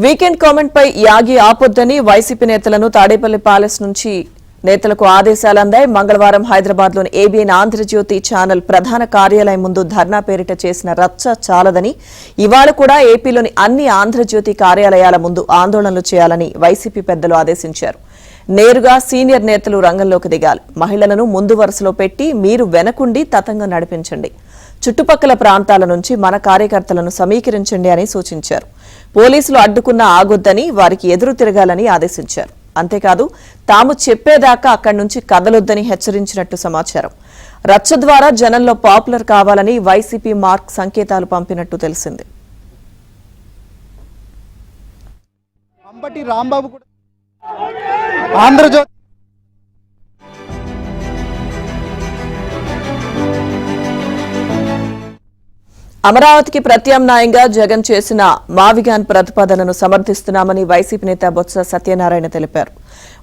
Weekend comment పై Yagi ఆపొద్దని YCP నేతలను Tadepalli palace నుంచి నేతలకు ఆదేశాలు అందాయి. మంగళవారం హైదరాబాద్ లోని ఏబీఎన్ ఆంధ్రజ్యోతి ఛానల్ ప్రధాన కార్యాలయం ముందు ధర్నా పేరిట చేసిన రచ్చ చాలదని ఇవాళ కూడా ఏపీలోని అన్ని ఆంధ్రజ్యోతి కార్యాలయాల ముందు ఆందోళనలు చేయాలని వైసీపీ పెద్దలు ఆదేశించారు. నేరుగా సీనియర్ నేతలు రంగంలోకి దిగాలి. మహిళలను ముందు వరుసలో పెట్టి మీరు వెనకుండి తతంగం నడిపించండి. చుట్టుపక్కల ప్రాంతాల నుంచి మన కార్యకర్తలను సమీకరించండి అని సూచించారు. పోలీసులు అడ్డుకున్నా ఆగొద్దని, వారికి ఎదురు తిరగాలని ఆదేశించారు. అంతేకాదు తాము చెప్పేదాకా అక్కడి నుంచి కదలొద్దని హెచ్చరించినట్టు సమాచారం. రచ్చ ద్వారా జనంలో పాపులర్ కావాలని వైసీపీ మార్క్ సంకేతాలు పంపినట్టు తెలిసింది. అమరావతికి ప్రత్యామ్నాయంగా జగన్ చేసిన మావిగాన్ ప్రతిపాదనను సమర్థిస్తున్నామని వైసీపీ నేత బొత్స సత్యనారాయణ తెలిపారు.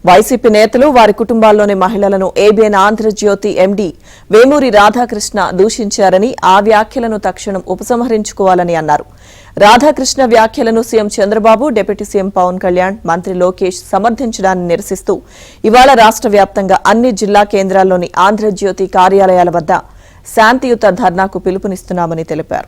వైసీపీ నేతలు వారి కుటుంబాల్లోని మహిళలను ఏబీఎన్ ఆంధ్రజ్యోతి ఎండీ వేమూరి రాధాకృష్ణ దూషించారని, ఆ వ్యాఖ్యలను తక్షణం ఉపసంహరించుకోవాలని అన్నారు. రాధాకృష్ణ వ్యాఖ్యలను CM Chandrababu, deputy CM Pawan Kalyan, మంత్రి లోకేష్ సమర్థించడాన్ని నిరసిస్తూ ఇవాళ రాష్ట్ర వ్యాప్తంగా అన్ని జిల్లా కేంద్రాల్లోని ఆంధ్రజ్యోతి కార్యాలయాల వద్ద శాంతియుత ధర్నాకు పిలుపునిస్తున్నామని తెలిపారు.